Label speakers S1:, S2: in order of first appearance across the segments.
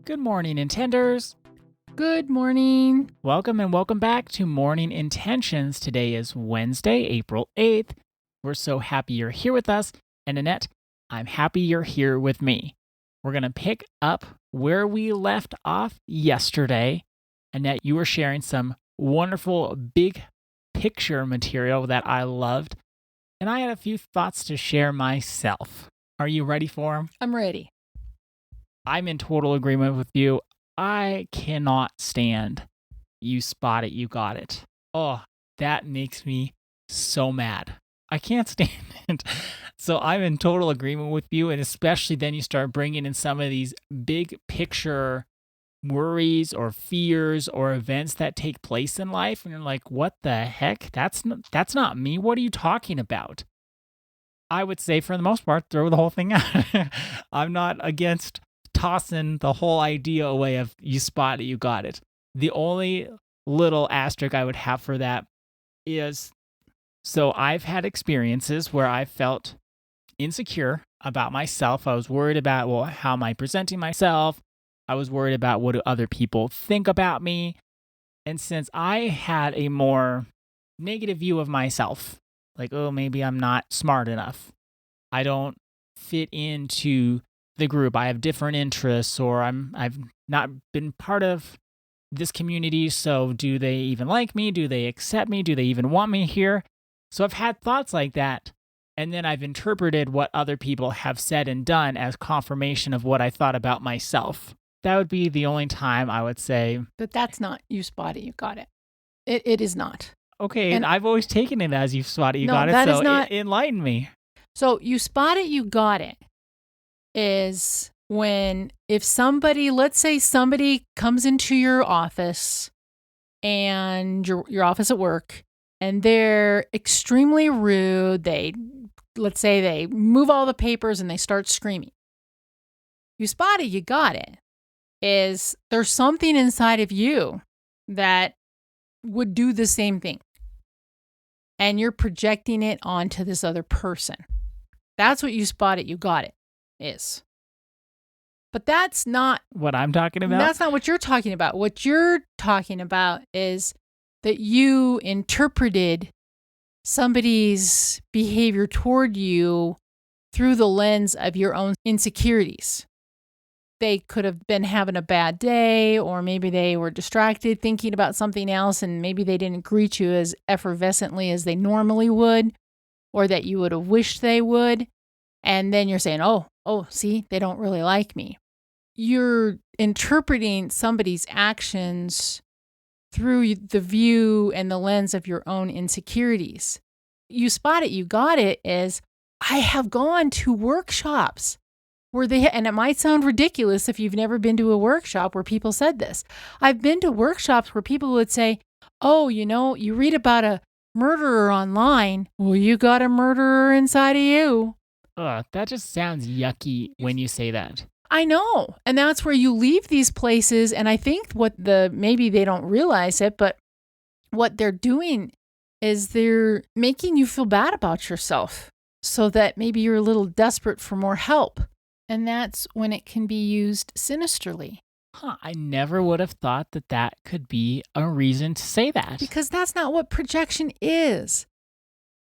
S1: Good morning, Intenders.
S2: Good morning.
S1: Welcome and welcome back to Morning Intentions. Today is Wednesday, April 8th. We're so happy you're here with us. And Annette, I'm happy you're here with me. We're going to pick up where we left off yesterday. Annette, you were sharing some wonderful big picture material that I loved. And I had a few thoughts to share myself. Are you ready for them?
S2: I'm ready.
S1: I'm in total agreement with you. I cannot stand you spot it, you got it. Oh, that makes me so mad. I can't stand it. So I'm in total agreement with you. And especially then you start bringing in some of these big picture worries or fears or events that take place in life. And you're like, what the heck? That's not me. What are you talking about? I would say for the most part, throw the whole thing out. I'm not against tossing the whole idea away of you spot it, you got it. The only little asterisk I would have for that is, so I've had experiences where I felt insecure about myself. I was worried about, well, how am I presenting myself? I was worried about what do other people think about me? And since I had a more negative view of myself, like, oh, maybe I'm not smart enough, I don't fit into the group, I have different interests, or I've not been part of this community, so do they even like me? Do they accept me? Do they even want me here? So I've had thoughts like that, and then I've interpreted what other people have said and done as confirmation of what I thought about myself. That would be the only time I would say.
S2: But that's not you spot it, you got it. It is not.
S1: Okay,
S2: And
S1: I've always taken it as you spot it, you
S2: No,
S1: got it,
S2: that
S1: so
S2: is not-
S1: enlighten me.
S2: So you spot it, you got it is when if somebody, let's say somebody comes into your office and your office at work and they're extremely rude, let's say they move all the papers and they start screaming. You spot it, you got it. Is there's something inside of you that would do the same thing. And you're projecting it onto this other person. That's what you spot it, you got it is. But that's not
S1: what I'm talking about.
S2: That's not what you're talking about. What you're talking about is that you interpreted somebody's behavior toward you through the lens of your own insecurities. They could have been having a bad day, or maybe they were distracted thinking about something else, and maybe they didn't greet you as effervescently as they normally would, or that you would have wished they would. And then you're saying, oh, see, they don't really like me. You're interpreting somebody's actions through the view and the lens of your own insecurities. You spot it, you got it is, I have gone to workshops where and it might sound ridiculous if you've never been to a workshop where people said this. I've been to workshops where people would say, oh, you read about a murderer online. Well, you got a murderer inside of you.
S1: That just sounds yucky when you say that.
S2: I know. And that's where you leave these places. And I think maybe they don't realize it, but what they're doing is they're making you feel bad about yourself so that maybe you're a little desperate for more help. And that's when it can be used sinisterly.
S1: I never would have thought that could be a reason to say that.
S2: Because that's not what projection is.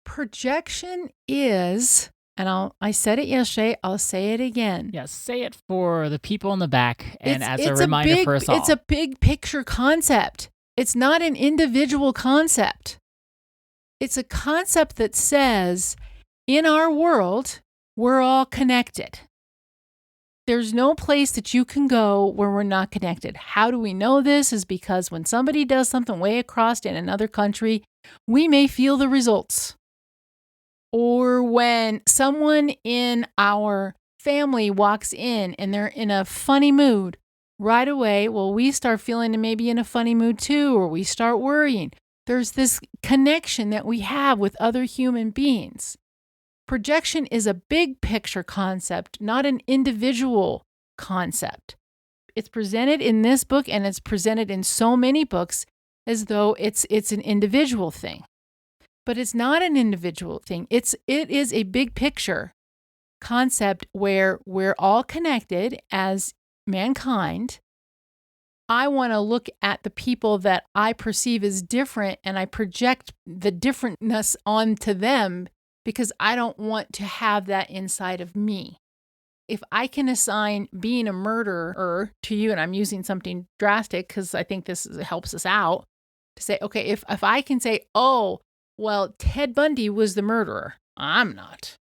S2: Projection is, and I said it yesterday, I'll say it again.
S1: Yeah, say it for the people in the back and as a
S2: it's
S1: reminder for us all.
S2: It's a big picture concept. It's not an individual concept. It's a concept that says, in our world, we're all connected. There's no place that you can go where we're not connected. How do we know this? Is because when somebody does something way across in another country, we may feel the results. Or when someone in our family walks in and they're in a funny mood, right away, well, we start feeling maybe in a funny mood too, or we start worrying. There's this connection that we have with other human beings. Projection is a big picture concept, not an individual concept. It's presented in this book and it's presented in so many books as though it's an individual thing. But it's not an individual thing. It is a big picture concept where we're all connected as mankind I want to look at the people that I perceive as different and I project the differentness onto them because I don't want to have that inside of me. If I can assign being a murderer to you, and I'm using something drastic because I think helps us out, to say, okay, if I can say, oh, well, Ted Bundy was the murderer, I'm not.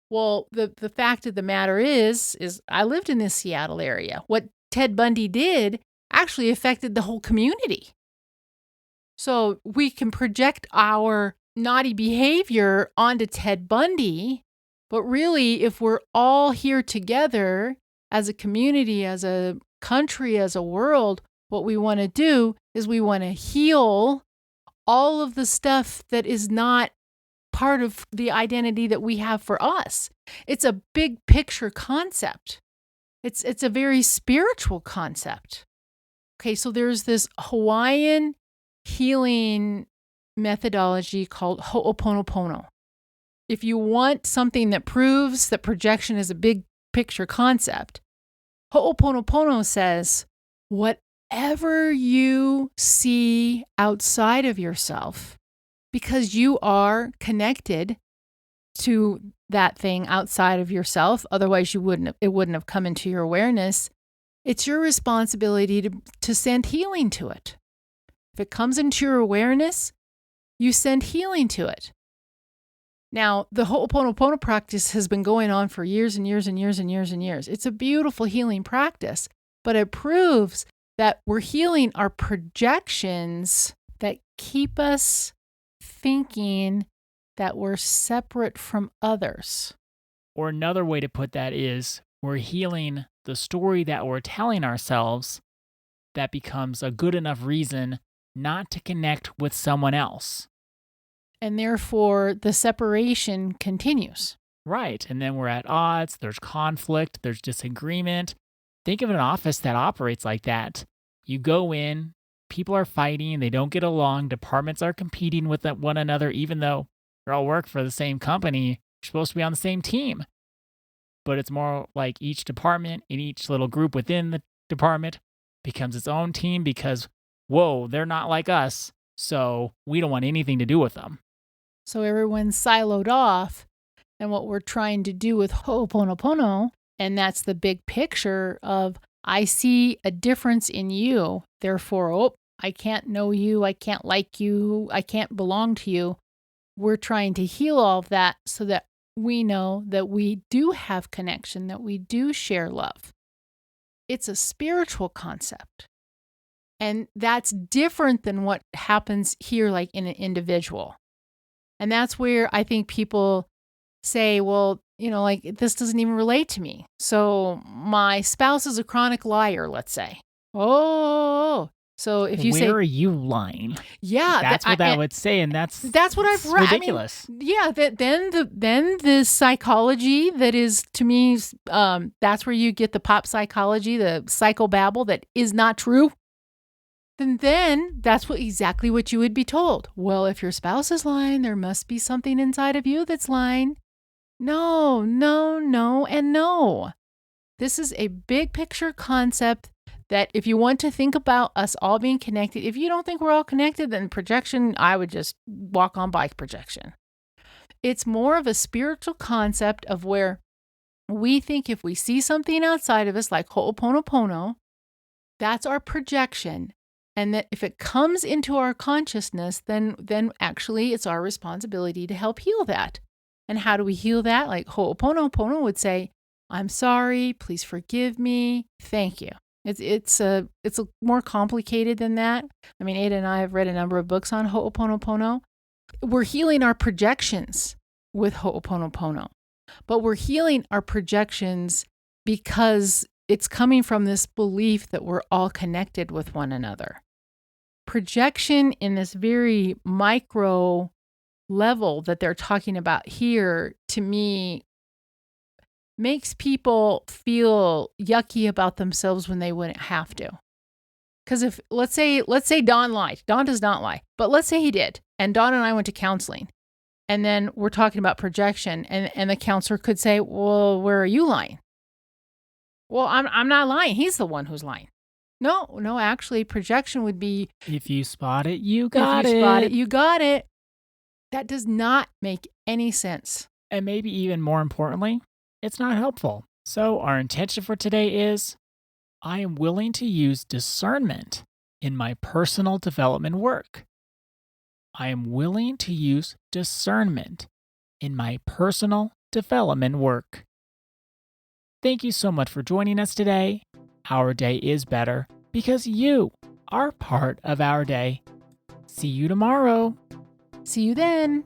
S2: Well, the fact of the matter is I lived in this Seattle area. What Ted Bundy did actually affected the whole community. So we can project our naughty behavior onto Ted Bundy, but really, if we're all here together as a community, as a country, as a world, what we want to do is we want to heal all of the stuff that is not part of the identity that we have for us. It's a big picture concept. It's a very spiritual concept. Okay, so there's this Hawaiian healing methodology called Ho'oponopono. If you want something that proves that projection is a big picture concept, Ho'oponopono says, whatever you see outside of yourself, because you are connected to that thing outside of yourself, otherwise it wouldn't have come into your awareness, it's your responsibility to send healing to it. If it comes into your awareness, you send healing to it. Now, the Ho'oponopono practice has been going on for years and years and years and years and years. It's a beautiful healing practice, but it proves that we're healing our projections that keep us thinking that we're separate from others.
S1: Or another way to put that is we're healing the story that we're telling ourselves that becomes a good enough reason not to connect with someone else.
S2: And therefore, the separation continues.
S1: Right. And then we're at odds. There's conflict. There's disagreement. Think of an office that operates like that. You go in, people are fighting. They don't get along. Departments are competing with one another, even though they all work for the same company. You're supposed to be on the same team. But it's more like each department and each little group within the department becomes its own team because, whoa, they're not like us. So we don't want anything to do with them.
S2: So everyone's siloed off. And what we're trying to do with Ho'oponopono, and that's the big picture of, I see a difference in you. Therefore, I can't know you. I can't like you. I can't belong to you. We're trying to heal all of that so that we know that we do have connection, that we do share love. It's a spiritual concept. And that's different than what happens here, like in an individual. And that's where I think people say, well, like this doesn't even relate to me. So my spouse is a chronic liar, let's say. Oh, so if you say,
S1: where are you lying?
S2: Yeah,
S1: that's what that would say, and that's
S2: what I've read.
S1: Ridiculous.
S2: Then the psychology that is, to me, that's where you get the pop psychology, the psychobabble that is not true. Then that's exactly what you would be told. Well, if your spouse is lying, there must be something inside of you that's lying. No, and no. This is a big picture concept that if you want to think about us all being connected, if you don't think we're all connected, then projection, I would just walk on by projection. It's more of a spiritual concept of where we think if we see something outside of us, like Ho'oponopono, that's our projection. And that if it comes into our consciousness, then actually it's our responsibility to help heal that. And how do we heal that? Like Ho'oponopono would say, I'm sorry, please forgive me, thank you. It's a more complicated than that. I mean, Ada and I have read a number of books on Ho'oponopono. We're healing our projections with Ho'oponopono, but we're healing our projections because it's coming from this belief that we're all connected with one another. Projection in this very micro level that they're talking about here, to me, makes people feel yucky about themselves when they wouldn't have to. Because if, let's say Don lied. Don does not lie, but let's say he did. And Don and I went to counseling. And then we're talking about projection. And the counselor could say, well, where are you lying? Well, I'm not lying. He's the one who's lying. No, actually, projection would be
S1: If you spot it, you
S2: if
S1: got
S2: you
S1: it.
S2: spot it, you got it. That does not make any sense.
S1: And maybe even more importantly, it's not helpful. So, our intention for today is I am willing to use discernment in my personal development work. I am willing to use discernment in my personal development work. Thank you so much for joining us today. Our day is better because you are part of our day. See you tomorrow.
S2: See you then.